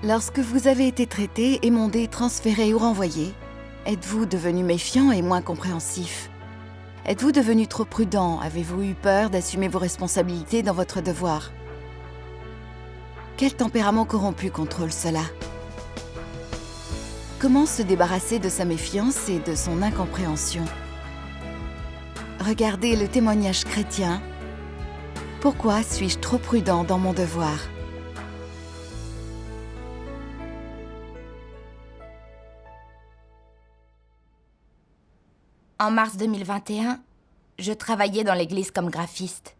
Lorsque vous avez été traité, émondé, transféré ou renvoyé, êtes-vous devenu méfiant et moins compréhensif? Êtes-vous devenu trop prudent? Avez-vous eu peur d'assumer vos responsabilités dans votre devoir? Quel tempérament corrompu contrôle cela? Comment se débarrasser de sa méfiance et de son incompréhension? Regardez le témoignage chrétien. Pourquoi suis-je trop prudent dans mon devoir? En mars 2021, je travaillais dans l'église comme graphiste.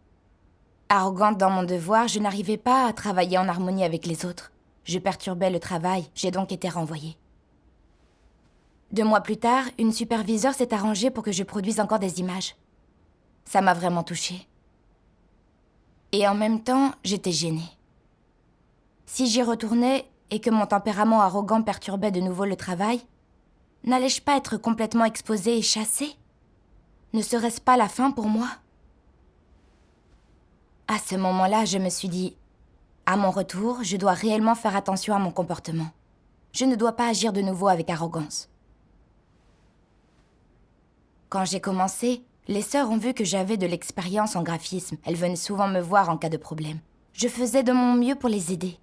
Arrogante dans mon devoir, je n'arrivais pas à travailler en harmonie avec les autres. Je perturbais le travail, j'ai donc été renvoyée. 2 mois plus tard, une superviseure s'est arrangée pour que je produise encore des images. Ça m'a vraiment touchée. Et en même temps, j'étais gênée. Si j'y retournais et que mon tempérament arrogant perturbait de nouveau le travail, n'allais-je pas être complètement exposée et chassée? Ne serait-ce pas la fin pour moi? À ce moment-là, je me suis dit, à mon retour, je dois réellement faire attention à mon comportement. Je ne dois pas agir de nouveau avec arrogance. Quand j'ai commencé, les sœurs ont vu que j'avais de l'expérience en graphisme. Elles venaient souvent me voir en cas de problème. Je faisais de mon mieux pour les aider.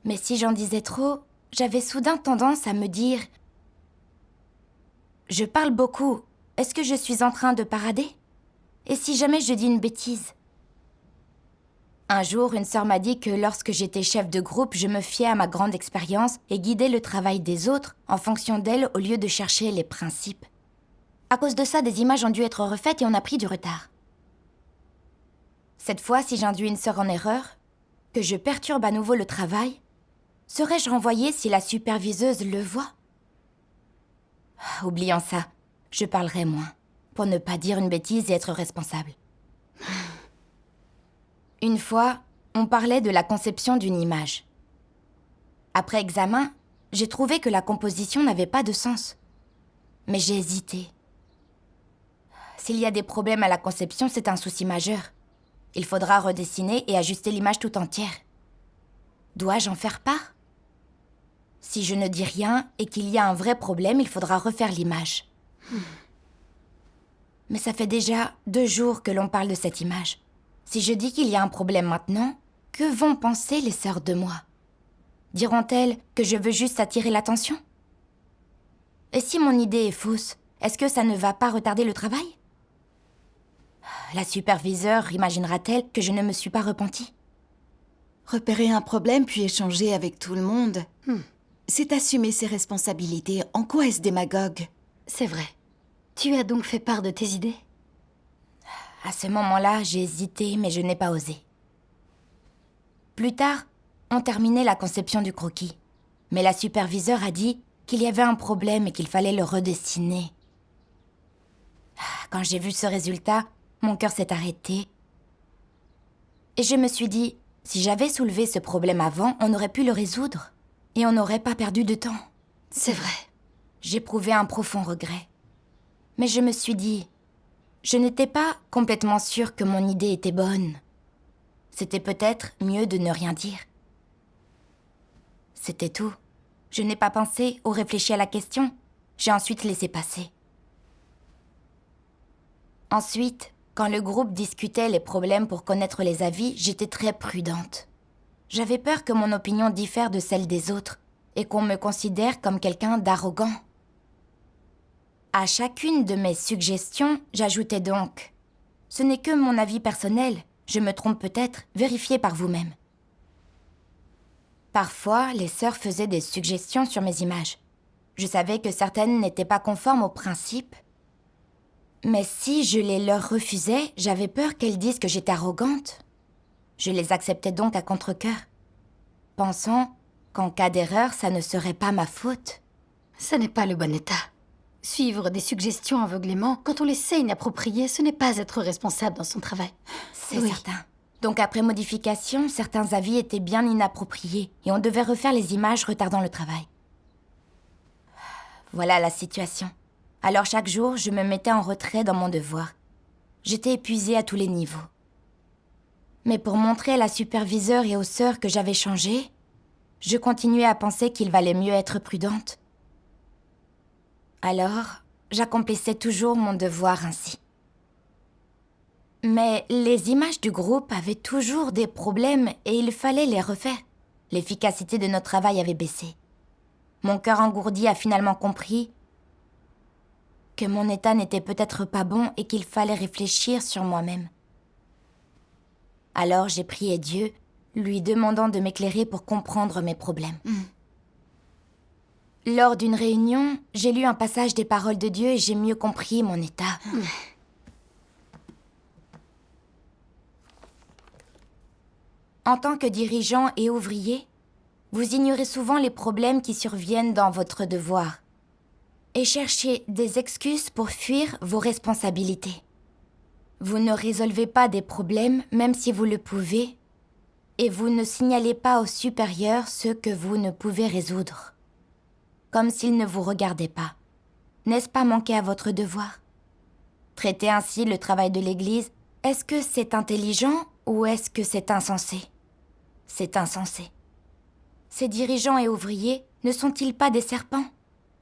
Mais si j'en disais trop, j'avais soudain tendance à me dire « Je parle beaucoup. Est-ce que je suis en train de parader? Et si jamais je dis une bêtise ?» Un jour, une sœur m'a dit que lorsque j'étais chef de groupe, je me fiais à ma grande expérience et guidais le travail des autres en fonction d'elles au lieu de chercher les principes. À cause de ça, des images ont dû être refaites et on a pris du retard. Cette fois, si j'induis une sœur en erreur, que je perturbe à nouveau le travail, serais-je renvoyée si la superviseuse le voit? Oublions ça, je parlerai moins, pour ne pas dire une bêtise et être responsable. Une fois, on parlait de la conception d'une image. Après examen, j'ai trouvé que la composition n'avait pas de sens. Mais j'ai hésité. S'il y a des problèmes à la conception, c'est un souci majeur. Il faudra redessiner et ajuster l'image tout entière. Dois-je en faire part? Si je ne dis rien et qu'il y a un vrai problème, il faudra refaire l'image. Mais ça fait déjà 2 jours que l'on parle de cette image. Si je dis qu'il y a un problème maintenant, que vont penser les sœurs de moi? Diront-elles que je veux juste attirer l'attention? Et si mon idée est fausse, est-ce que ça ne va pas retarder le travail? La superviseure imaginera-t-elle que je ne me suis pas repentie? Repérer un problème puis échanger avec tout le monde, c'est assumer ses responsabilités. En quoi est-ce démagogue? C'est vrai. Tu as donc fait part de tes idées? À ce moment-là, j'ai hésité, mais je n'ai pas osé. Plus tard, on terminait la conception du croquis. Mais la superviseure a dit qu'il y avait un problème et qu'il fallait le redessiner. Quand j'ai vu ce résultat, mon cœur s'est arrêté. Et je me suis dit, si j'avais soulevé ce problème avant, on aurait pu le résoudre. Et on n'aurait pas perdu de temps. C'est vrai. J'éprouvais un profond regret. Mais je me suis dit, je n'étais pas complètement sûre que mon idée était bonne. C'était peut-être mieux de ne rien dire. C'était tout. Je n'ai pas pensé ou réfléchi à la question. J'ai ensuite laissé passer. Ensuite, quand le groupe discutait les problèmes pour connaître les avis, j'étais très prudente. J'avais peur que mon opinion diffère de celle des autres et qu'on me considère comme quelqu'un d'arrogant. À chacune de mes suggestions, j'ajoutais donc « Ce n'est que mon avis personnel, je me trompe peut-être, vérifiez par vous-même. » Parfois, les sœurs faisaient des suggestions sur mes images. Je savais que certaines n'étaient pas conformes aux principes. Mais si je les leur refusais, j'avais peur qu'elles disent que j'étais arrogante. Je les acceptais donc à contre-cœur, pensant qu'en cas d'erreur, ça ne serait pas ma faute. Ce n'est pas le bon état. Suivre des suggestions aveuglément, quand on les sait inappropriées, ce n'est pas être responsable dans son travail. C'est certain. Donc après modification, certains avis étaient bien inappropriés et on devait refaire les images retardant le travail. Voilà la situation. Alors chaque jour, je me mettais en retrait dans mon devoir. J'étais épuisée à tous les niveaux. Mais pour montrer à la superviseure et aux sœurs que j'avais changé, je continuais à penser qu'il valait mieux être prudente. Alors, j'accomplissais toujours mon devoir ainsi. Mais les images du groupe avaient toujours des problèmes et il fallait les refaire. L'efficacité de notre travail avait baissé. Mon cœur engourdi a finalement compris que mon état n'était peut-être pas bon et qu'il fallait réfléchir sur moi-même. Alors j'ai prié Dieu, lui demandant de m'éclairer pour comprendre mes problèmes. Lors d'une réunion, j'ai lu un passage des paroles de Dieu et j'ai mieux compris mon état. En tant que dirigeant et ouvrier, vous ignorez souvent les problèmes qui surviennent dans votre devoir et cherchez des excuses pour fuir vos responsabilités. Vous ne résolvez pas des problèmes même si vous le pouvez et vous ne signalez pas aux supérieurs ce que vous ne pouvez résoudre. Comme s'ils ne vous regardaient pas. N'est-ce pas manquer à votre devoir? Traiter ainsi le travail de l'Église, est-ce que c'est intelligent ou est-ce que c'est insensé? C'est insensé. Ces dirigeants et ouvriers ne sont-ils pas des serpents,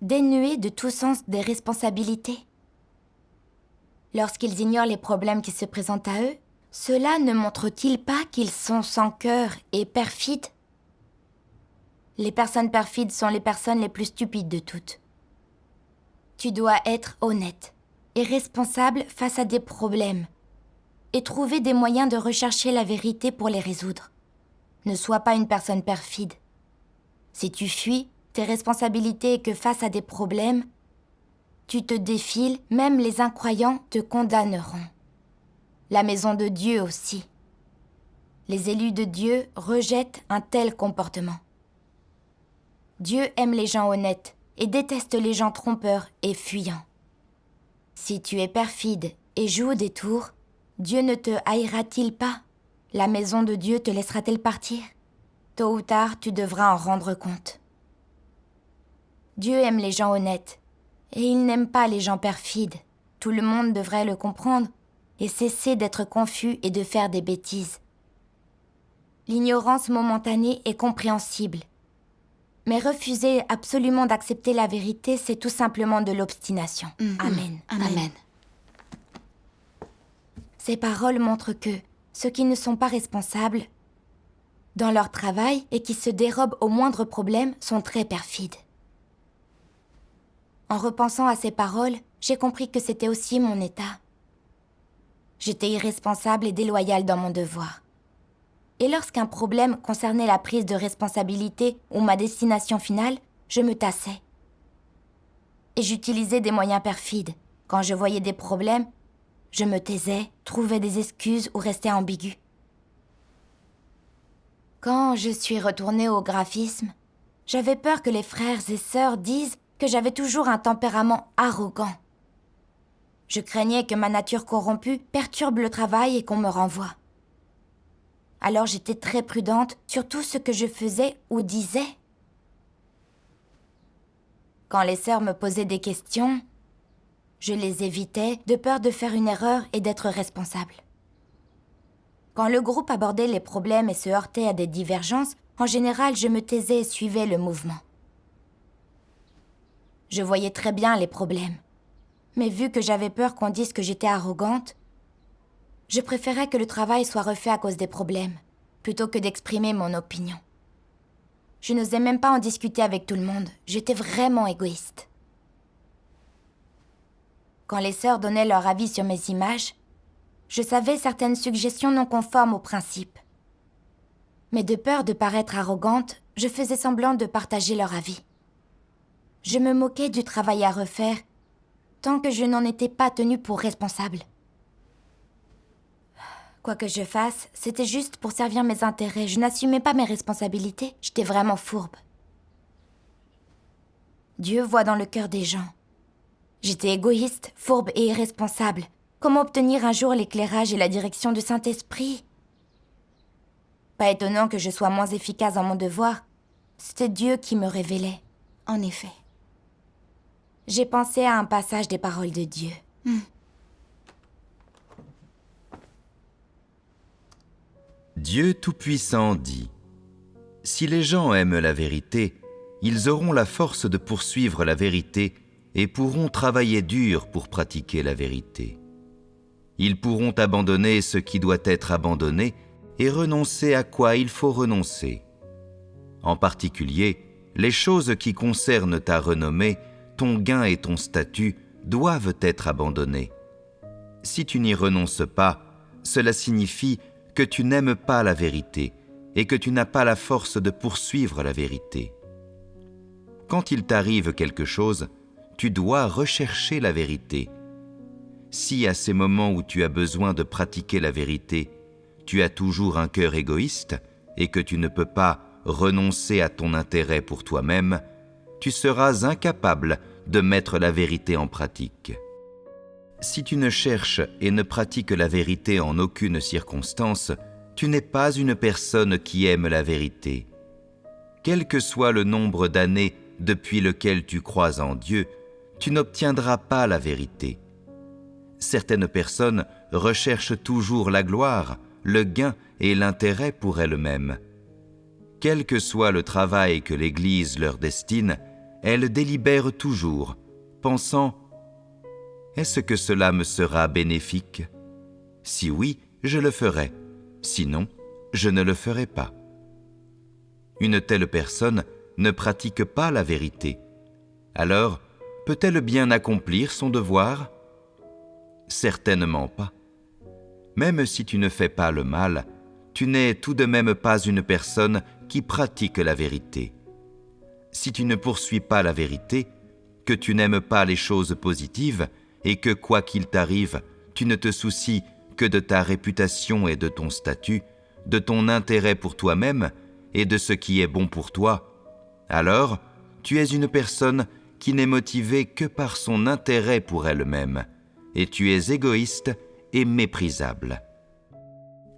dénués de tout sens des responsabilités? Lorsqu'ils ignorent les problèmes qui se présentent à eux, cela ne montre-t-il pas qu'ils sont sans cœur et perfides? Les personnes perfides sont les personnes les plus stupides de toutes. Tu dois être honnête et responsable face à des problèmes et trouver des moyens de rechercher la vérité pour les résoudre. Ne sois pas une personne perfide. Si tu fuis tes responsabilités et que face à des problèmes, tu te défiles, même les incroyants te condamneront. La maison de Dieu aussi. Les élus de Dieu rejettent un tel comportement. Dieu aime les gens honnêtes et déteste les gens trompeurs et fuyants. Si tu es perfide et joues des tours, Dieu ne te haïra-t-il pas? La maison de Dieu te laissera-t-elle partir? Tôt ou tard, tu devras en rendre compte. Dieu aime les gens honnêtes et il n'aime pas les gens perfides. Tout le monde devrait le comprendre et cesser d'être confus et de faire des bêtises. L'ignorance momentanée est compréhensible. Mais refuser absolument d'accepter la vérité, c'est tout simplement de l'obstination. Amen. Amen. Ces paroles montrent que ceux qui ne sont pas responsables dans leur travail et qui se dérobent au moindre problème sont très perfides. En repensant à ces paroles, j'ai compris que c'était aussi mon état. J'étais irresponsable et déloyale dans mon devoir. Et lorsqu'un problème concernait la prise de responsabilité ou ma destination finale, je me tassais. Et j'utilisais des moyens perfides. Quand je voyais des problèmes, je me taisais, trouvais des excuses ou restais ambigu. Quand je suis retournée au graphisme, j'avais peur que les frères et sœurs disent que j'avais toujours un tempérament arrogant. Je craignais que ma nature corrompue perturbe le travail et qu'on me renvoie. Alors j'étais très prudente sur tout ce que je faisais ou disais. Quand les sœurs me posaient des questions, je les évitais de peur de faire une erreur et d'être responsable. Quand le groupe abordait les problèmes et se heurtait à des divergences, en général, je me taisais et suivais le mouvement. Je voyais très bien les problèmes. Mais vu que j'avais peur qu'on dise que j'étais arrogante, je préférais que le travail soit refait à cause des problèmes, plutôt que d'exprimer mon opinion. Je n'osais même pas en discuter avec tout le monde. J'étais vraiment égoïste. Quand les sœurs donnaient leur avis sur mes images, je savais certaines suggestions non conformes aux principes. Mais de peur de paraître arrogante, je faisais semblant de partager leur avis. Je me moquais du travail à refaire, tant que je n'en étais pas tenue pour responsable. Quoi que je fasse, c'était juste pour servir mes intérêts. Je n'assumais pas mes responsabilités. J'étais vraiment fourbe. Dieu voit dans le cœur des gens. J'étais égoïste, fourbe et irresponsable. Comment obtenir un jour l'éclairage et la direction du Saint-Esprit? Pas étonnant que je sois moins efficace dans mon devoir. C'était Dieu qui me révélait. En effet. J'ai pensé à un passage des paroles de Dieu. Dieu Tout-Puissant dit : Si les gens aiment la vérité, ils auront la force de poursuivre la vérité et pourront travailler dur pour pratiquer la vérité. Ils pourront abandonner ce qui doit être abandonné et renoncer à quoi il faut renoncer. En particulier, les choses qui concernent ta renommée, ton gain et ton statut doivent être abandonnées. Si tu n'y renonces pas, cela signifie que tu n'aimes pas la vérité et que tu n'as pas la force de poursuivre la vérité. Quand il t'arrive quelque chose, tu dois rechercher la vérité. Si à ces moments où tu as besoin de pratiquer la vérité, tu as toujours un cœur égoïste et que tu ne peux pas renoncer à ton intérêt pour toi-même, tu seras incapable de mettre la vérité en pratique. Si tu ne cherches et ne pratiques la vérité en aucune circonstance, tu n'es pas une personne qui aime la vérité. Quel que soit le nombre d'années depuis lequel tu crois en Dieu, tu n'obtiendras pas la vérité. Certaines personnes recherchent toujours la gloire, le gain et l'intérêt pour elles-mêmes. Quel que soit le travail que l'Église leur destine, elles délibèrent toujours, pensant « Est-ce que cela me sera bénéfique ? Si oui, je le ferai. Sinon, je ne le ferai pas. » Une telle personne ne pratique pas la vérité. Alors, peut-elle bien accomplir son devoir ? Certainement pas. Même si tu ne fais pas le mal, tu n'es tout de même pas une personne qui pratique la vérité. Si tu ne poursuis pas la vérité, que tu n'aimes pas les choses positives et que, quoi qu'il t'arrive, tu ne te soucies que de ta réputation et de ton statut, de ton intérêt pour toi-même et de ce qui est bon pour toi, alors tu es une personne qui n'est motivée que par son intérêt pour elle-même, et tu es égoïste et méprisable.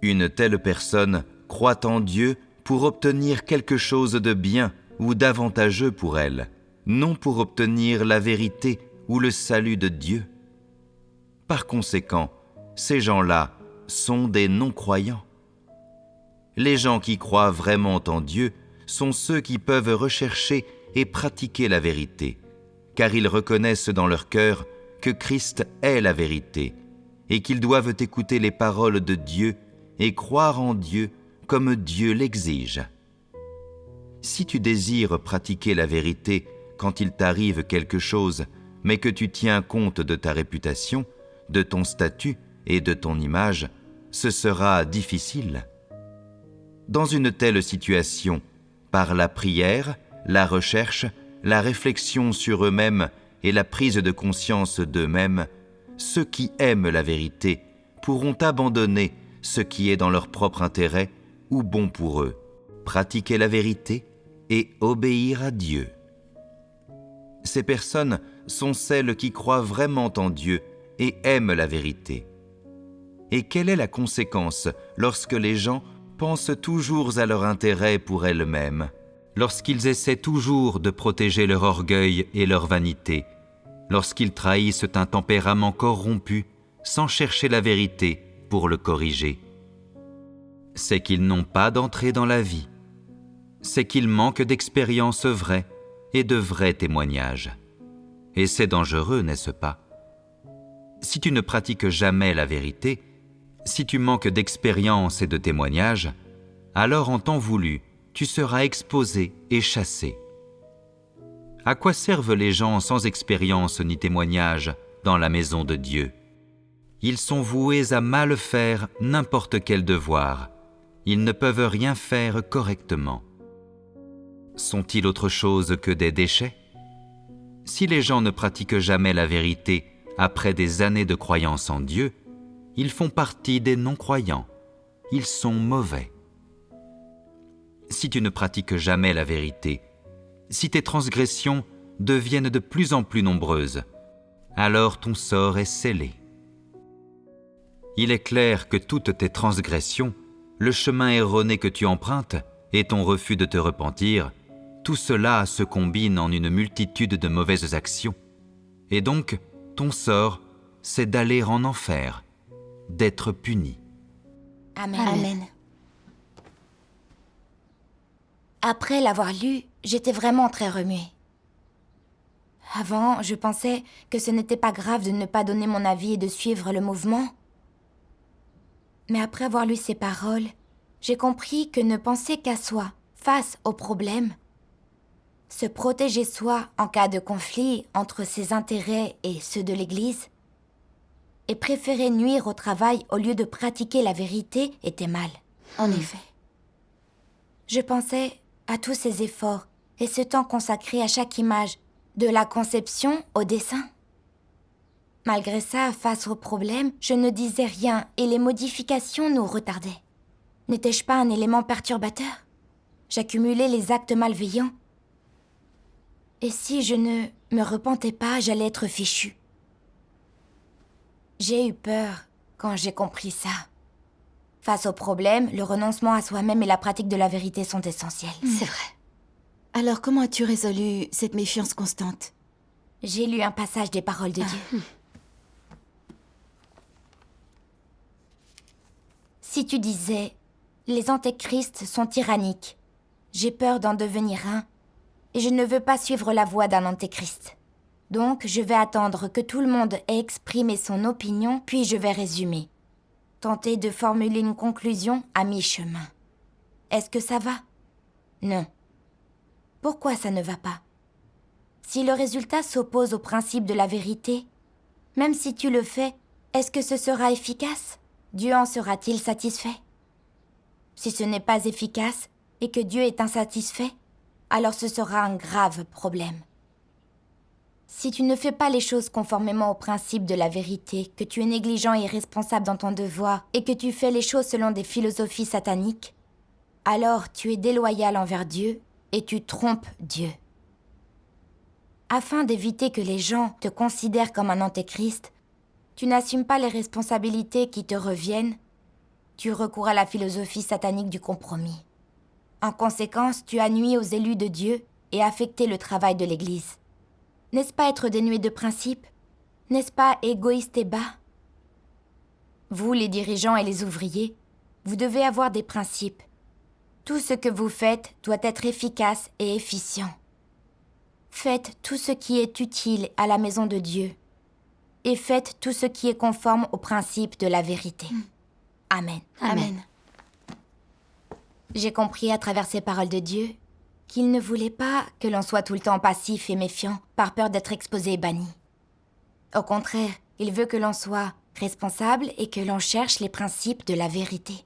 Une telle personne croit en Dieu pour obtenir quelque chose de bien ou d'avantageux pour elle, non pour obtenir la vérité ou le salut de Dieu. Par conséquent, ces gens-là sont des non-croyants. Les gens qui croient vraiment en Dieu sont ceux qui peuvent rechercher et pratiquer la vérité, car ils reconnaissent dans leur cœur que Christ est la vérité et qu'ils doivent écouter les paroles de Dieu et croire en Dieu comme Dieu l'exige. Si tu désires pratiquer la vérité quand il t'arrive quelque chose, mais que tu tiens compte de ta réputation, de ton statut et de ton image, ce sera difficile. Dans une telle situation, par la prière, la recherche, la réflexion sur eux-mêmes et la prise de conscience d'eux-mêmes, ceux qui aiment la vérité pourront abandonner ce qui est dans leur propre intérêt ou bon pour eux, pratiquer la vérité et obéir à Dieu. Ces personnes sont celles qui croient vraiment en Dieu et aiment la vérité. Et quelle est la conséquence lorsque les gens pensent toujours à leur intérêt pour elles-mêmes, lorsqu'ils essaient toujours de protéger leur orgueil et leur vanité, lorsqu'ils trahissent un tempérament corrompu sans chercher la vérité pour le corriger? C'est qu'ils n'ont pas d'entrée dans la vie. C'est qu'ils manquent d'expérience vraie et de vrais témoignages. Et c'est dangereux, n'est-ce pas? Si tu ne pratiques jamais la vérité, si tu manques d'expérience et de témoignages, alors en temps voulu, tu seras exposé et chassé. À quoi servent les gens sans expérience ni témoignage dans la maison de Dieu? Ils sont voués à mal faire n'importe quel devoir. Ils ne peuvent rien faire correctement. Sont-ils autre chose que des déchets? Si les gens ne pratiquent jamais la vérité après des années de croyance en Dieu, ils font partie des non-croyants. Ils sont mauvais. Si tu ne pratiques jamais la vérité, si tes transgressions deviennent de plus en plus nombreuses, alors ton sort est scellé. Il est clair que toutes tes transgressions, le chemin erroné que tu empruntes et ton refus de te repentir, tout cela se combine en une multitude de mauvaises actions. Et donc, ton sort, c'est d'aller en enfer, d'être puni. Amen. Amen. Après l'avoir lu, j'étais vraiment très remuée. Avant, je pensais que ce n'était pas grave de ne pas donner mon avis et de suivre le mouvement. Mais après avoir lu ces paroles, j'ai compris que ne penser qu'à soi face aux problèmes, se protéger soi en cas de conflit entre ses intérêts et ceux de l'Église, et préférer nuire au travail au lieu de pratiquer la vérité était mal. En effet. Je pensais à tous ces efforts et ce temps consacré à chaque image, de la conception au dessin. Malgré ça, face aux problèmes, je ne disais rien et les modifications nous retardaient. N'étais-je pas un élément perturbateur? J'accumulais les actes malveillants. Et si je ne me repentais pas, j'allais être fichue. J'ai eu peur quand j'ai compris ça. Face aux problèmes, le renoncement à soi-même et la pratique de la vérité sont essentiels. C'est vrai. Alors comment as-tu résolu cette méfiance constante? J'ai lu un passage des paroles de Dieu. Si tu disais « Les antéchrists sont tyranniques, j'ai peur d'en devenir un, et je ne veux pas suivre la voie d'un antéchrist. Donc je vais attendre que tout le monde ait exprimé son opinion, puis je vais résumer. Tenter de formuler une conclusion à mi-chemin. Est-ce que ça va? Non. Pourquoi ça ne va pas? Si le résultat s'oppose au principe de la vérité, même si tu le fais, est-ce que ce sera efficace? Dieu en sera-t-il satisfait? Si ce n'est pas efficace et que Dieu est insatisfait, alors ce sera un grave problème. Si tu ne fais pas les choses conformément au principe de la vérité, que tu es négligent et irresponsable dans ton devoir, et que tu fais les choses selon des philosophies sataniques, alors tu es déloyal envers Dieu et tu trompes Dieu. Afin d'éviter que les gens te considèrent comme un antéchrist, tu n'assumes pas les responsabilités qui te reviennent, tu recours à la philosophie satanique du compromis. En conséquence, tu as nui aux élus de Dieu et affecté le travail de l'Église. N'est-ce pas être dénué de principes? N'est-ce pas égoïste et bas? Vous, les dirigeants et les ouvriers, vous devez avoir des principes. Tout ce que vous faites doit être efficace et efficient. Faites tout ce qui est utile à la maison de Dieu. Et faites tout ce qui est conforme au principe de la vérité. Amen. Amen. J'ai compris à travers ces paroles de Dieu qu'il ne voulait pas que l'on soit tout le temps passif et méfiant par peur d'être exposé et banni. Au contraire, il veut que l'on soit responsable et que l'on cherche les principes de la vérité.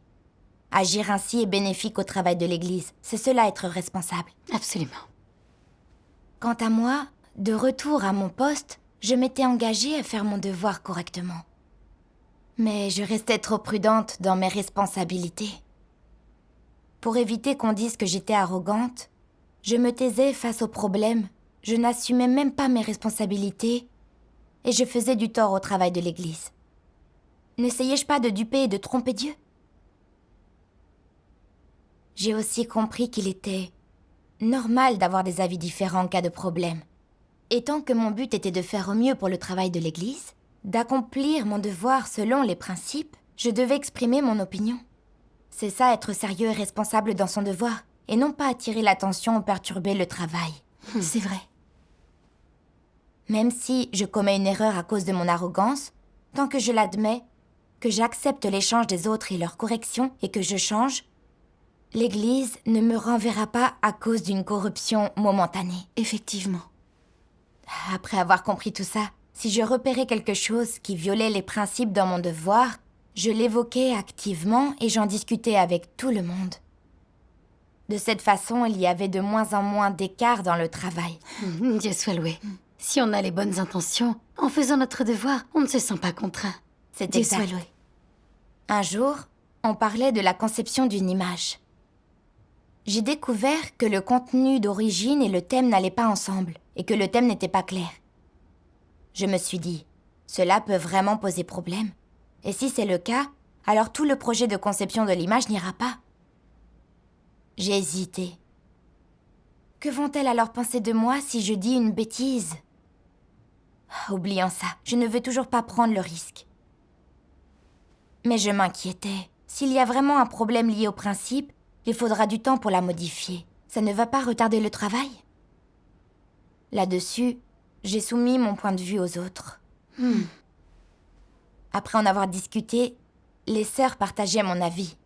Agir ainsi est bénéfique au travail de l'Église. C'est cela être responsable. Absolument. Quant à moi, de retour à mon poste, je m'étais engagée à faire mon devoir correctement. Mais je restais trop prudente dans mes responsabilités. Pour éviter qu'on dise que j'étais arrogante, je me taisais face aux problèmes, je n'assumais même pas mes responsabilités et je faisais du tort au travail de l'Église. N'essayais-je pas de duper et de tromper Dieu? J'ai aussi compris qu'il était normal d'avoir des avis différents en cas de problème. Et tant que mon but était de faire au mieux pour le travail de l'Église, d'accomplir mon devoir selon les principes, je devais exprimer mon opinion. C'est ça être sérieux et responsable dans son devoir, et non pas attirer l'attention ou perturber le travail. C'est vrai. Même si je commets une erreur à cause de mon arrogance, tant que je l'admets, que j'accepte l'échange des autres et leur correction et que je change, l'Église ne me renverra pas à cause d'une corruption momentanée. Effectivement. Après avoir compris tout ça, si je repérais quelque chose qui violait les principes dans mon devoir, je l'évoquais activement et j'en discutais avec tout le monde. De cette façon, il y avait de moins en moins d'écart dans le travail. Dieu soit loué. Si on a les bonnes intentions, en faisant notre devoir, on ne se sent pas contraint. C'est Dieu exact. soit loué. Un jour, on parlait de la conception d'une image. J'ai découvert que le contenu d'origine et le thème n'allaient pas ensemble, et que le thème n'était pas clair. Je me suis dit, cela peut vraiment poser problème. Et si c'est le cas, alors tout le projet de conception de l'image n'ira pas. J'ai hésité. Que vont-elles alors penser de moi si je dis une bêtise? Oublions ça, je ne veux toujours pas prendre le risque. Mais je m'inquiétais. S'il y a vraiment un problème lié au principe, il faudra du temps pour la modifier. ça ne va pas retarder le travail? Là-dessus, j'ai soumis mon point de vue aux autres. Après en avoir discuté, les sœurs partageaient mon avis.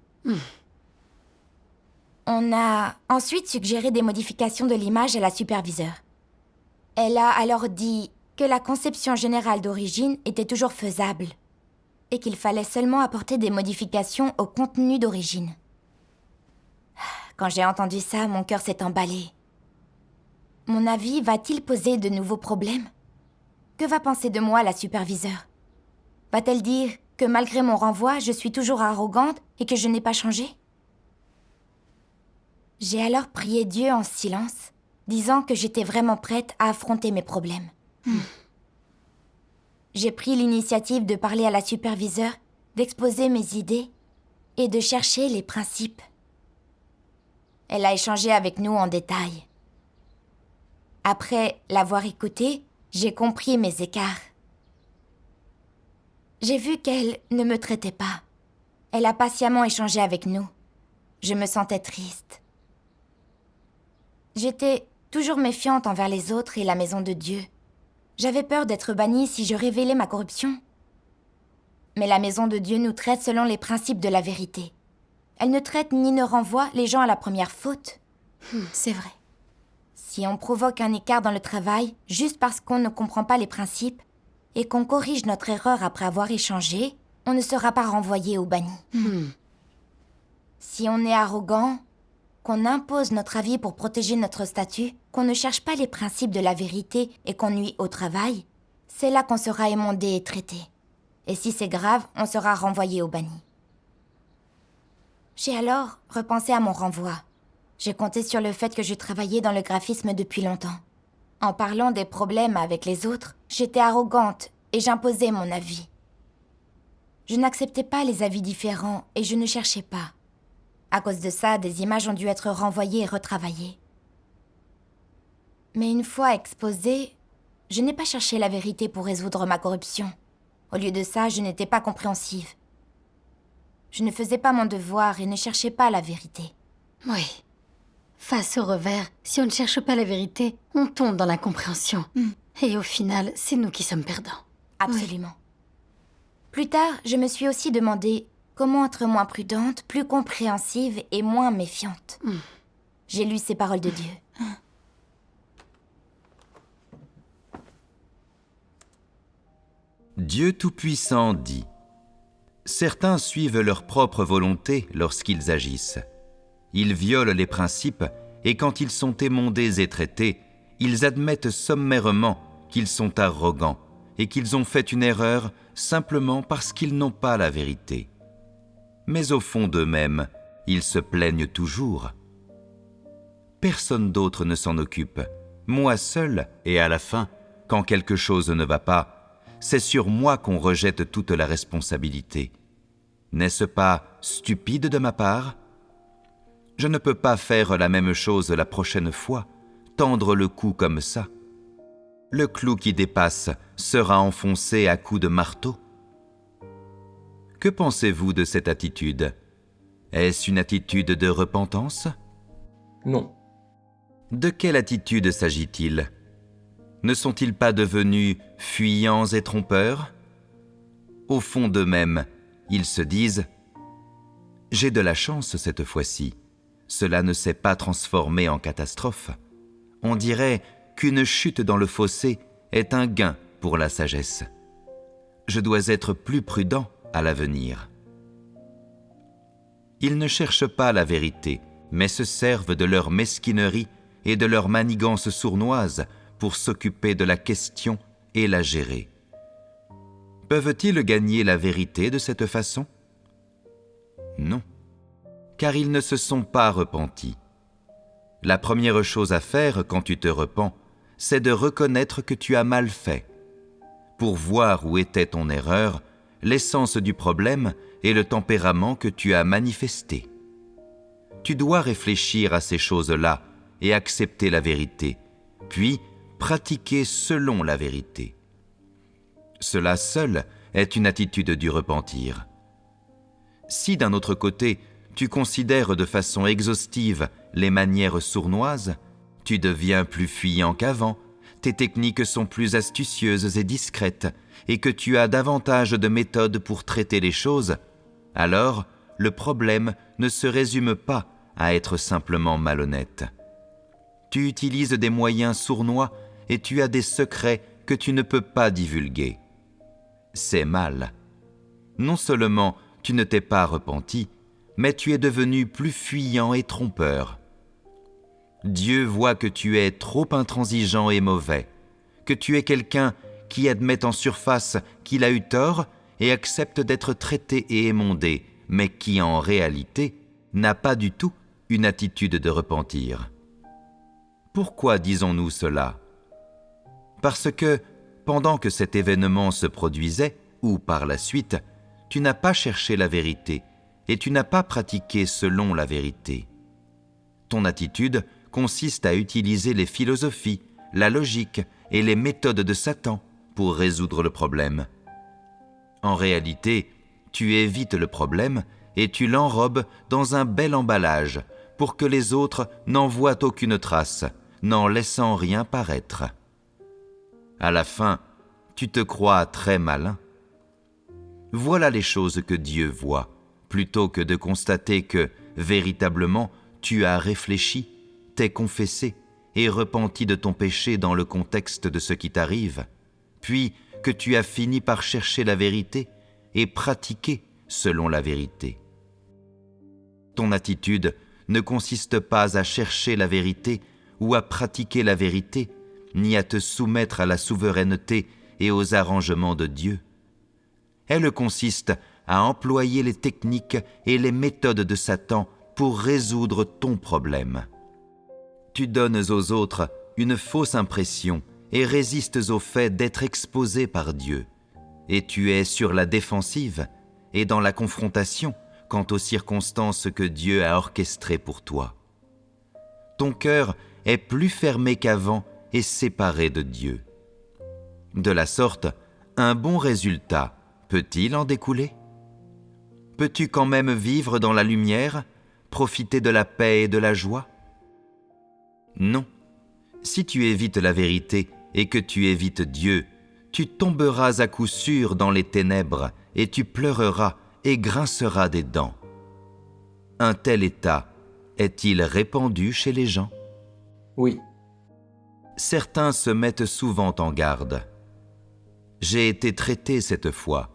On a ensuite suggéré des modifications de l'image à la superviseure. Elle a alors dit que la conception générale d'origine était toujours faisable et qu'il fallait seulement apporter des modifications au contenu d'origine. Quand j'ai entendu ça, mon cœur s'est emballé. Mon avis va-t-il poser de nouveaux problèmes? Que va penser de moi la superviseure? Va-t-elle dire que malgré mon renvoi, je suis toujours arrogante et que je n'ai pas changé? J'ai alors prié Dieu en silence, disant que j'étais vraiment prête à affronter mes problèmes. J'ai pris l'initiative de parler à la superviseure, d'exposer mes idées et de chercher les principes. Elle a échangé avec nous en détail. Après l'avoir écoutée, j'ai compris mes écarts. J'ai vu qu'elle ne me traitait pas. Elle a patiemment échangé avec nous. Je me sentais triste. J'étais toujours méfiante envers les autres et la maison de Dieu. J'avais peur d'être bannie si je révélais ma corruption. Mais la maison de Dieu nous traite selon les principes de la vérité. Elle ne traite ni ne renvoie les gens à la première faute. C'est vrai. Si on provoque un écart dans le travail juste parce qu'on ne comprend pas les principes et qu'on corrige notre erreur après avoir échangé, on ne sera pas renvoyé ou banni. Si on est arrogant, qu'on impose notre avis pour protéger notre statut, qu'on ne cherche pas les principes de la vérité et qu'on nuit au travail, c'est là qu'on sera émondé et traité. Et si c'est grave, on sera renvoyé au banni. J'ai alors repensé à mon renvoi. J'ai compté sur le fait que je travaillais dans le graphisme depuis longtemps. En parlant des problèmes avec les autres, j'étais arrogante et j'imposais mon avis. Je n'acceptais pas les avis différents et je ne cherchais pas. À cause de ça, des images ont dû être renvoyées et retravaillées. Mais une fois exposée, je n'ai pas cherché la vérité pour résoudre ma corruption. Au lieu de ça, je n'étais pas compréhensive. Je ne faisais pas mon devoir et ne cherchais pas la vérité. Oui. Face au revers, si on ne cherche pas la vérité, on tombe dans l'incompréhension. Et au final, c'est nous qui sommes perdants. Absolument. Plus tard, je me suis aussi demandé comment être moins prudente, plus compréhensive et moins méfiante. J'ai lu ces paroles de Dieu. Dieu Tout-Puissant dit : certains suivent leur propre volonté lorsqu'ils agissent. Ils violent les principes et quand ils sont émondés et traités, ils admettent sommairement qu'ils sont arrogants et qu'ils ont fait une erreur simplement parce qu'ils n'ont pas la vérité. Mais au fond d'eux-mêmes, ils se plaignent toujours. Personne d'autre ne s'en occupe, moi seul, et à la fin, quand quelque chose ne va pas, c'est sur moi qu'on rejette toute la responsabilité. N'est-ce pas stupide de ma part ? Je ne peux pas faire la même chose la prochaine fois, tendre le cou comme ça. Le clou qui dépasse sera enfoncé à coups de marteau. Que pensez-vous de cette attitude ? Est-ce une attitude de repentance ? Non. De quelle attitude s'agit-il ? Ne sont-ils pas devenus fuyants et trompeurs ? Au fond d'eux-mêmes, ils se disent « J'ai de la chance cette fois-ci. Cela ne s'est pas transformé en catastrophe. On dirait qu'une chute dans le fossé est un gain pour la sagesse. Je dois être plus prudent à l'avenir. » Ils ne cherchent pas la vérité, mais se servent de leur mesquinerie et de leur manigance sournoise pour s'occuper de la question et la gérer. Peuvent-ils gagner la vérité de cette façon ? Non, car ils ne se sont pas repentis. La première chose à faire quand tu te repens, c'est de reconnaître que tu as mal fait. Pour voir où était ton erreur, l'essence du problème et le tempérament que tu as manifesté. Tu dois réfléchir à ces choses-là et accepter la vérité, puis pratiquer selon la vérité. Cela seul est une attitude du repentir. Si d'un autre côté, tu considères de façon exhaustive les manières sournoises, tu deviens plus fuyant qu'avant, tes techniques sont plus astucieuses et discrètes, et que tu as davantage de méthodes pour traiter les choses, alors le problème ne se résume pas à être simplement malhonnête. Tu utilises des moyens sournois et tu as des secrets que tu ne peux pas divulguer. C'est mal. Non seulement tu ne t'es pas repenti, mais tu es devenu plus fuyant et trompeur. Dieu voit que tu es trop intransigeant et mauvais, que tu es quelqu'un qui admet en surface qu'il a eu tort et accepte d'être traité et émondé, mais qui en réalité n'a pas du tout une attitude de repentir. Pourquoi disons-nous cela ? Parce que, pendant que cet événement se produisait, ou par la suite, tu n'as pas cherché la vérité et tu n'as pas pratiqué selon la vérité. Ton attitude consiste à utiliser les philosophies, la logique et les méthodes de Satan pour résoudre le problème. En réalité, tu évites le problème et tu l'enrobes dans un bel emballage pour que les autres n'en voient aucune trace, n'en laissant rien paraître. À la fin, tu te crois très malin. Voilà les choses que Dieu voit, plutôt que de constater que, véritablement, tu as réfléchi, t'es confessé et repenti de ton péché dans le contexte de ce qui t'arrive, puis que tu as fini par chercher la vérité et pratiquer selon la vérité. Ton attitude ne consiste pas à chercher la vérité ou à pratiquer la vérité, ni à te soumettre à la souveraineté et aux arrangements de Dieu. Elle consiste à employer les techniques et les méthodes de Satan pour résoudre ton problème. Tu donnes aux autres une fausse impression et résistes au fait d'être exposé par Dieu. Et tu es sur la défensive et dans la confrontation quant aux circonstances que Dieu a orchestrées pour toi. Ton cœur est plus fermé qu'avant et séparé de Dieu. De la sorte, un bon résultat peut-il en découler ? Peux-tu quand même vivre dans la lumière, profiter de la paix et de la joie ? Non. Si tu évites la vérité et que tu évites Dieu, tu tomberas à coup sûr dans les ténèbres et tu pleureras et grinceras des dents. Un tel état est-il répandu chez les gens ? Oui. Certains se mettent souvent en garde. J'ai été traité cette fois.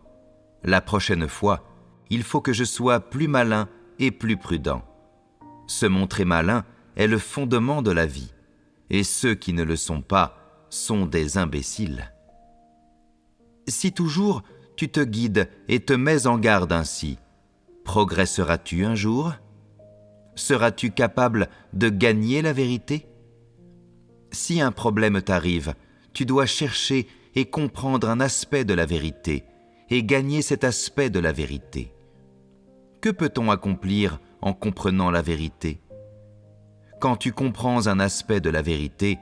La prochaine fois, il faut que je sois plus malin et plus prudent. Se montrer malin est le fondement de la vie, et ceux qui ne le sont pas sont des imbéciles. Si toujours tu te guides et te mets en garde ainsi, progresseras-tu un jour ? Seras-tu capable de gagner la vérité ? Si un problème t'arrive, tu dois chercher et comprendre un aspect de la vérité et gagner cet aspect de la vérité. Que peut-on accomplir en comprenant la vérité ? Quand tu comprends un aspect de la vérité,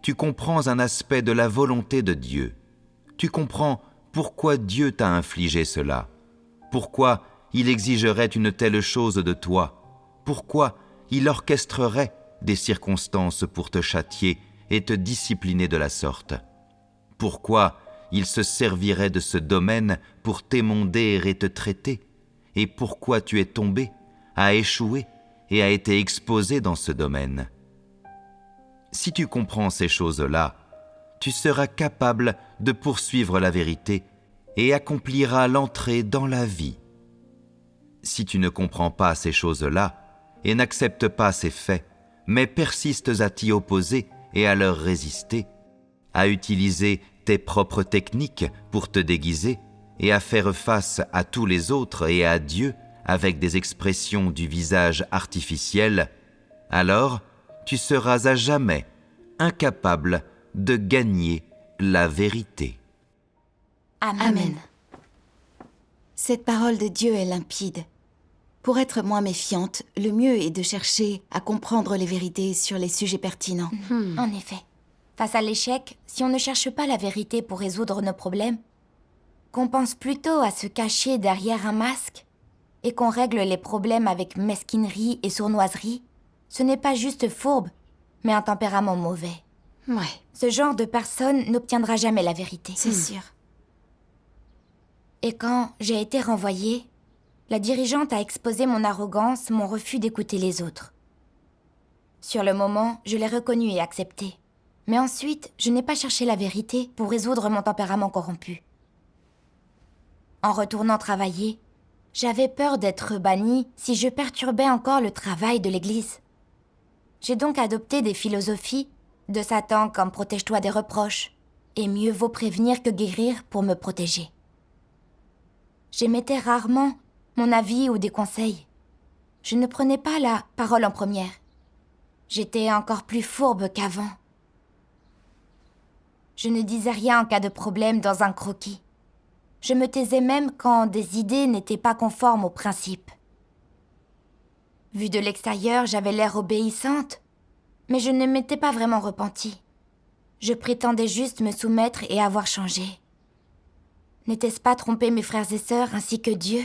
tu comprends un aspect de la volonté de Dieu. Tu comprends pourquoi Dieu t'a infligé cela, pourquoi il exigerait une telle chose de toi, pourquoi il orchestrerait des circonstances pour te châtier et te discipliner de la sorte, pourquoi il se servirait de ce domaine pour t'émonder et te traiter, et pourquoi tu es tombé, as échoué et as été exposé dans ce domaine. Si tu comprends ces choses-là, tu seras capable de poursuivre la vérité et accompliras l'entrée dans la vie. Si tu ne comprends pas ces choses-là et n'acceptes pas ces faits, mais persistes à t'y opposer et à leur résister, à utiliser tes propres techniques pour te déguiser et à faire face à tous les autres et à Dieu avec des expressions du visage artificiel, alors tu seras à jamais incapable de gagner la vérité. Amen. Cette parole de Dieu est limpide. Pour être moins méfiante, le mieux est de chercher à comprendre les vérités sur les sujets pertinents. En effet. Face à l'échec, si on ne cherche pas la vérité pour résoudre nos problèmes, qu'on pense plutôt à se cacher derrière un masque et qu'on règle les problèmes avec mesquinerie et sournoiserie, ce n'est pas juste fourbe, mais un tempérament mauvais. Ouais. Ce genre de personne n'obtiendra jamais la vérité. C'est sûr. Et quand j'ai été renvoyée, la dirigeante a exposé mon arrogance, mon refus d'écouter les autres. Sur le moment, je l'ai reconnu et accepté. Mais ensuite, je n'ai pas cherché la vérité pour résoudre mon tempérament corrompu. En retournant travailler, j'avais peur d'être bannie si je perturbais encore le travail de l'Église. J'ai donc adopté des philosophies de Satan comme protège-toi des reproches et mieux vaut prévenir que guérir pour me protéger. J'émettais rarement mon avis ou des conseils. Je ne prenais pas la parole en première. J'étais encore plus fourbe qu'avant. Je ne disais rien en cas de problème dans un croquis. Je me taisais même quand des idées n'étaient pas conformes aux principes. Vu de l'extérieur, j'avais l'air obéissante, mais je ne m'étais pas vraiment repentie. Je prétendais juste me soumettre et avoir changé. N'était-ce pas tromper mes frères et sœurs ainsi que Dieu?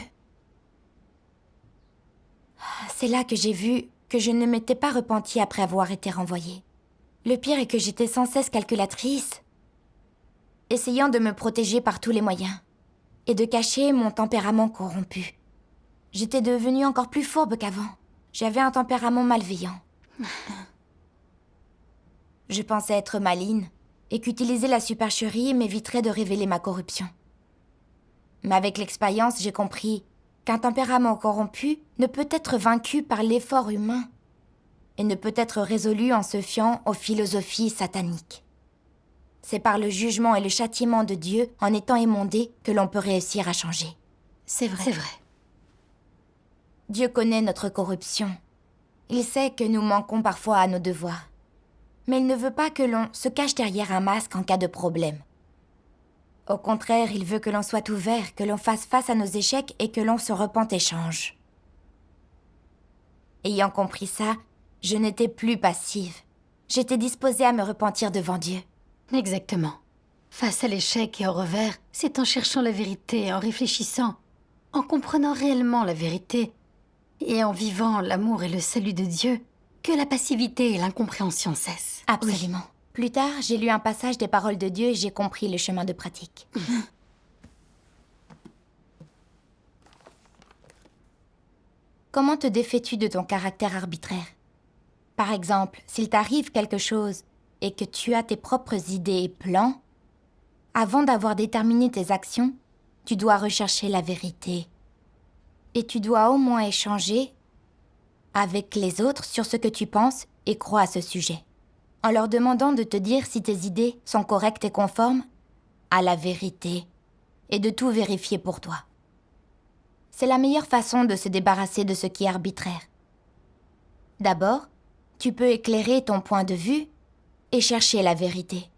C'est là que j'ai vu que je ne m'étais pas repentie après avoir été renvoyée. Le pire est que j'étais sans cesse calculatrice, essayant de me protéger par tous les moyens et de cacher mon tempérament corrompu. J'étais devenue encore plus fourbe qu'avant. J'avais un tempérament malveillant. Je pensais être maligne et qu'utiliser la supercherie m'éviterait de révéler ma corruption. Mais avec l'expérience, j'ai compris qu'un tempérament corrompu ne peut être vaincu par l'effort humain et ne peut être résolu en se fiant aux philosophies sataniques. C'est par le jugement et le châtiment de Dieu, en étant émondé, que l'on peut réussir à changer. C'est vrai. C'est vrai. Dieu connaît notre corruption. Il sait que nous manquons parfois à nos devoirs. Mais il ne veut pas que l'on se cache derrière un masque en cas de problème. Au contraire, il veut que l'on soit ouvert, que l'on fasse face à nos échecs et que l'on se repente et change. Ayant compris ça, je n'étais plus passive. J'étais disposée à me repentir devant Dieu. Exactement. Face à l'échec et au revers, c'est en cherchant la vérité, en réfléchissant, en comprenant réellement la vérité et en vivant l'amour et le salut de Dieu que la passivité et l'incompréhension cessent. Absolument. Plus tard, j'ai lu un passage des paroles de Dieu et j'ai compris le chemin de pratique. Comment te défais-tu de ton caractère arbitraire? Par exemple, s'il t'arrive quelque chose et que tu as tes propres idées et plans, avant d'avoir déterminé tes actions, tu dois rechercher la vérité. Et tu dois au moins échanger avec les autres sur ce que tu penses et crois à ce sujet, en leur demandant de te dire si tes idées sont correctes et conformes à la vérité, et de tout vérifier pour toi. C'est la meilleure façon de se débarrasser de ce qui est arbitraire. D'abord, tu peux éclairer ton point de vue et chercher la vérité.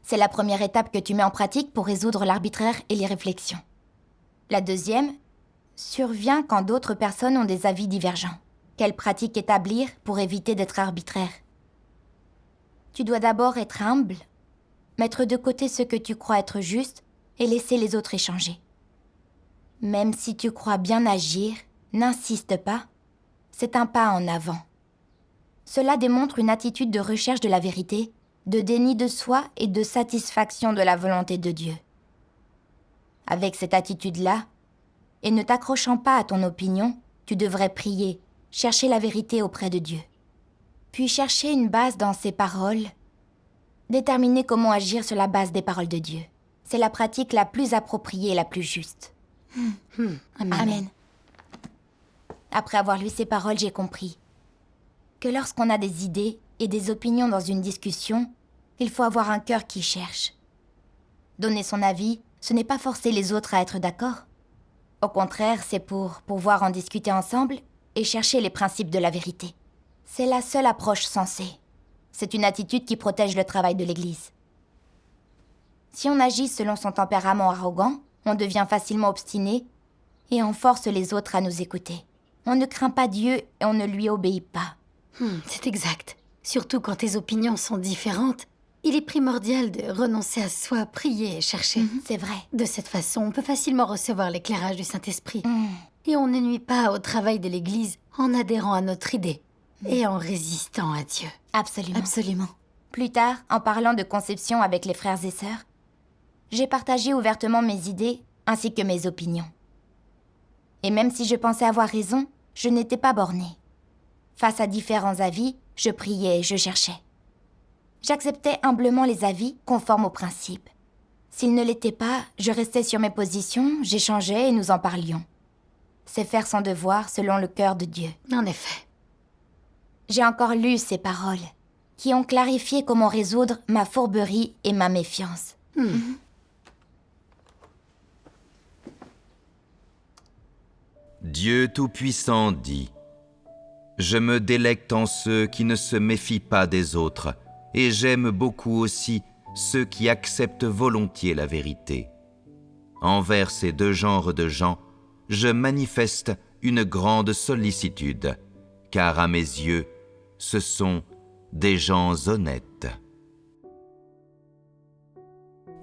C'est la première étape que tu mets en pratique pour résoudre l'arbitraire et les réflexions. La deuxième survient quand d'autres personnes ont des avis divergents. Quelle pratique établir pour éviter d'être arbitraire? Tu dois d'abord être humble, mettre de côté ce que tu crois être juste et laisser les autres échanger. Même si tu crois bien agir, n'insiste pas, c'est un pas en avant. Cela démontre une attitude de recherche de la vérité, de déni de soi et de satisfaction de la volonté de Dieu. Avec cette attitude-là, et ne t'accrochant pas à ton opinion, tu devrais prier, chercher la vérité auprès de Dieu. Puis chercher une base dans ses paroles, déterminer comment agir sur la base des paroles de Dieu. C'est la pratique la plus appropriée et la plus juste. Amen. Après avoir lu ces paroles, j'ai compris que lorsqu'on a des idées et des opinions dans une discussion, il faut avoir un cœur qui cherche. Donner son avis, ce n'est pas forcer les autres à être d'accord. Au contraire, c'est pour pouvoir en discuter ensemble et chercher les principes de la vérité. C'est la seule approche sensée. C'est une attitude qui protège le travail de l'Église. Si on agit selon son tempérament arrogant, on devient facilement obstiné et on force les autres à nous écouter. On ne craint pas Dieu et on ne lui obéit pas. C'est exact. Surtout quand tes opinions sont différentes, il est primordial de renoncer à soi, prier et chercher. C'est vrai. De cette façon, on peut facilement recevoir l'éclairage du Saint-Esprit. Et on ne nuit pas au travail de l'Église en adhérant à notre idée. et en résistant à Dieu. Absolument. Absolument. Plus tard, en parlant de conception avec les frères et sœurs, j'ai partagé ouvertement mes idées ainsi que mes opinions. Et même si je pensais avoir raison, je n'étais pas bornée. Face à différents avis, je priais et je cherchais. J'acceptais humblement les avis conformes aux principes. S'ils ne l'étaient pas, je restais sur mes positions, j'échangeais et nous en parlions. C'est faire son devoir selon le cœur de Dieu. En effet. J'ai encore lu ces paroles, qui ont clarifié comment résoudre ma fourberie et ma méfiance. Dieu Tout-Puissant dit : Je me délecte en ceux qui ne se méfient pas des autres, et j'aime beaucoup aussi ceux qui acceptent volontiers la vérité. Envers ces deux genres de gens, je manifeste une grande sollicitude, car à mes yeux, ce sont des gens honnêtes.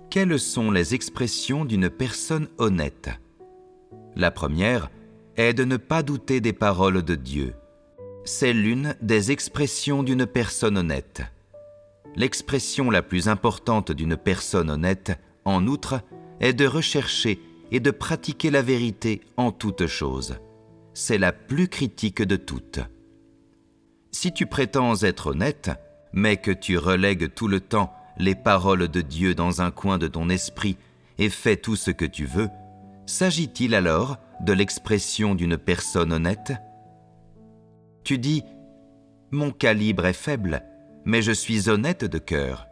Quelles sont les expressions d'une personne honnête ? La première est de ne pas douter des paroles de Dieu. C'est l'une des expressions d'une personne honnête. L'expression la plus importante d'une personne honnête, en outre, est de rechercher et de pratiquer la vérité en toutes choses. C'est la plus critique de toutes. Si tu prétends être honnête, mais que tu relègues tout le temps les paroles de Dieu dans un coin de ton esprit et fais tout ce que tu veux, s'agit-il alors de l'expression d'une personne honnête ? Tu dis « Mon calibre est faible, mais je suis honnête de cœur. »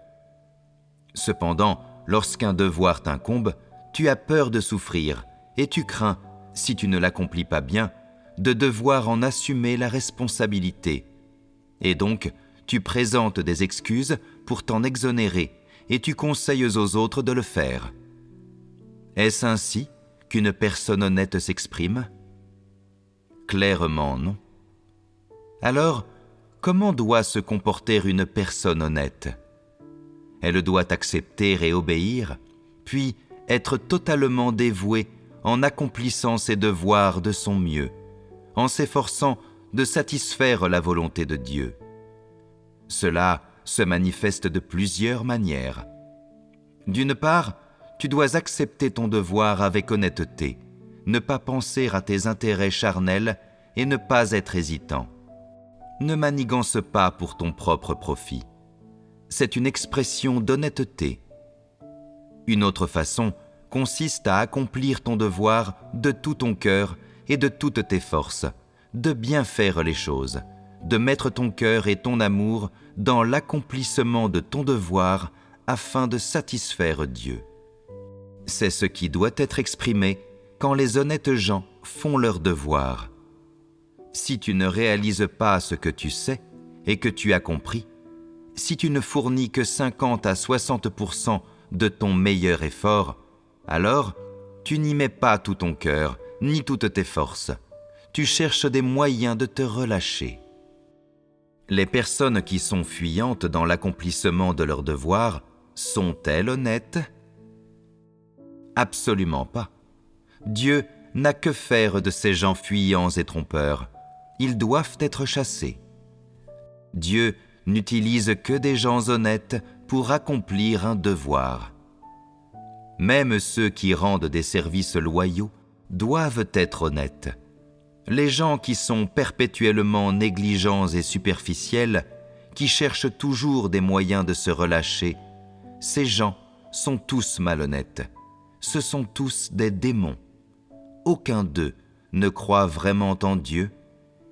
Cependant, lorsqu'un devoir t'incombe, tu as peur de souffrir et tu crains, si tu ne l'accomplis pas bien, de devoir en assumer la responsabilité. Et donc, tu présentes des excuses pour t'en exonérer et tu conseilles aux autres de le faire. Est-ce ainsi qu'une personne honnête s'exprime ? Clairement non. Alors, comment doit se comporter une personne honnête ? Elle doit accepter et obéir, puis être totalement dévouée en accomplissant ses devoirs de son mieux, en s'efforçant de satisfaire la volonté de Dieu. Cela se manifeste de plusieurs manières. D'une part, tu dois accepter ton devoir avec honnêteté, ne pas penser à tes intérêts charnels et ne pas être hésitant. Ne manigance pas pour ton propre profit. C'est une expression d'honnêteté. Une autre façon consiste à accomplir ton devoir de tout ton cœur et de toutes tes forces, de bien faire les choses, de mettre ton cœur et ton amour dans l'accomplissement de ton devoir afin de satisfaire Dieu. C'est ce qui doit être exprimé quand les honnêtes gens font leur devoir. Si tu ne réalises pas ce que tu sais et que tu as compris, si tu ne fournis que 50 à 60% de ton meilleur effort, alors tu n'y mets pas tout ton cœur, ni toutes tes forces. Tu cherches des moyens de te relâcher. Les personnes qui sont fuyantes dans l'accomplissement de leurs devoirs, sont-elles honnêtes ? Absolument pas. Dieu n'a que faire de ces gens fuyants et trompeurs. Ils doivent être chassés. Dieu n'utilise que des gens honnêtes pour accomplir un devoir. Même ceux qui rendent des services loyaux doivent être honnêtes. Les gens qui sont perpétuellement négligents et superficiels, qui cherchent toujours des moyens de se relâcher, ces gens sont tous malhonnêtes. Ce sont tous des démons. Aucun d'eux ne croit vraiment en Dieu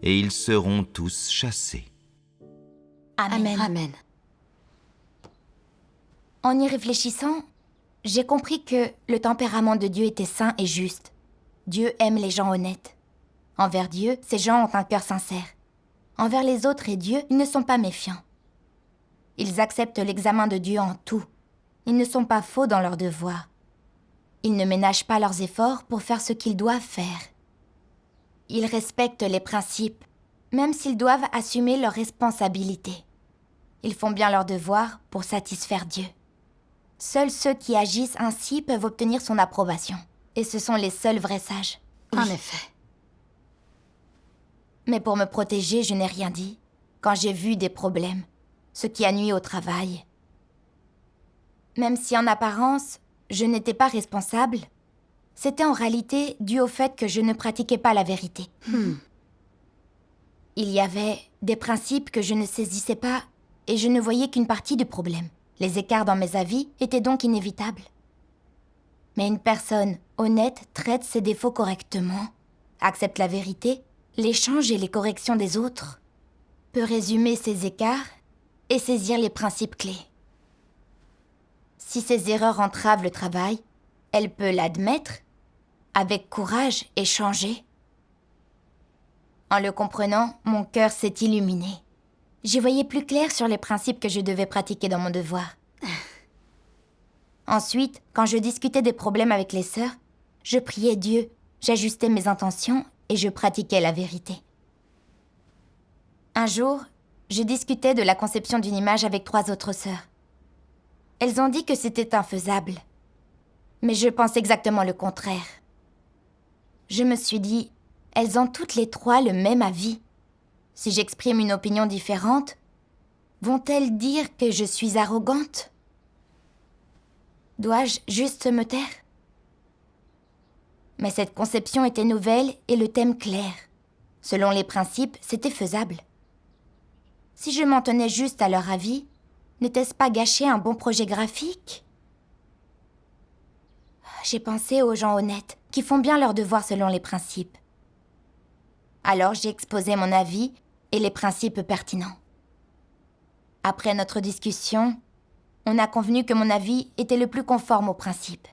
et ils seront tous chassés. Amen. Amen. En y réfléchissant, j'ai compris que le tempérament de Dieu était saint et juste. Dieu aime les gens honnêtes. Envers Dieu, ces gens ont un cœur sincère. Envers les autres et Dieu, ils ne sont pas méfiants. Ils acceptent l'examen de Dieu en tout. Ils ne sont pas faux dans leurs devoirs. Ils ne ménagent pas leurs efforts pour faire ce qu'ils doivent faire. Ils respectent les principes, même s'ils doivent assumer leurs responsabilités. Ils font bien leurs devoirs pour satisfaire Dieu. Seuls ceux qui agissent ainsi peuvent obtenir son approbation. Et ce sont les seuls vrais sages. En effet. Mais pour me protéger, je n'ai rien dit. quand j'ai vu des problèmes, ce qui a nui au travail. Même si en apparence, je n'étais pas responsable, c'était en réalité dû au fait que je ne pratiquais pas la vérité. Il y avait des principes que je ne saisissais pas et je ne voyais qu'une partie du problème. Les écarts dans mes avis étaient donc inévitables. Mais une personne honnête traite ses défauts correctement, accepte la vérité, l'échange et les corrections des autres, peut résumer ses écarts et saisir les principes clés. Si ses erreurs entravent le travail, elle peut l'admettre, avec courage et changer. En le comprenant, mon cœur s'est illuminé. J'y voyais plus clair sur les principes que je devais pratiquer dans mon devoir. Ensuite, quand je discutais des problèmes avec les sœurs, je priais Dieu, j'ajustais mes intentions et je pratiquais la vérité. Un jour, je discutais de la conception d'une image avec 3 autres sœurs. Elles ont dit que c'était infaisable. Mais je pense exactement le contraire. Je me suis dit, elles ont toutes les 3 le même avis. Si j'exprime une opinion différente, vont-elles dire que je suis arrogante ? Dois-je juste me taire ? Mais cette conception était nouvelle et le thème clair. Selon les principes, c'était faisable. Si je m'en tenais juste à leur avis, n'était-ce pas gâcher un bon projet graphique ? J'ai pensé aux gens honnêtes, qui font bien leur devoir selon les principes. Alors j'ai exposé mon avis et les principes pertinents. Après notre discussion, on a convenu que mon avis était le plus conforme aux principes.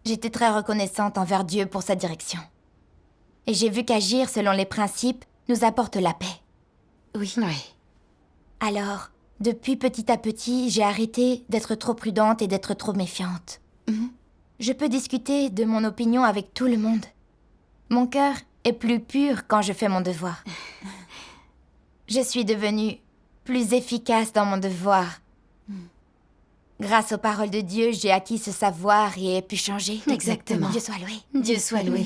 J'étais très reconnaissante envers Dieu pour sa direction. Et j'ai vu qu'agir selon les principes nous apporte la paix. Oui. Alors, depuis petit à petit, j'ai arrêté d'être trop prudente et d'être trop méfiante. Je peux discuter de mon opinion avec tout le monde. Mon cœur est plus pur quand je fais mon devoir. Je suis devenue plus efficace dans mon devoir. Grâce aux paroles de Dieu, j'ai acquis ce savoir et ai pu changer. Exactement. Dieu soit loué. Dieu soit loué.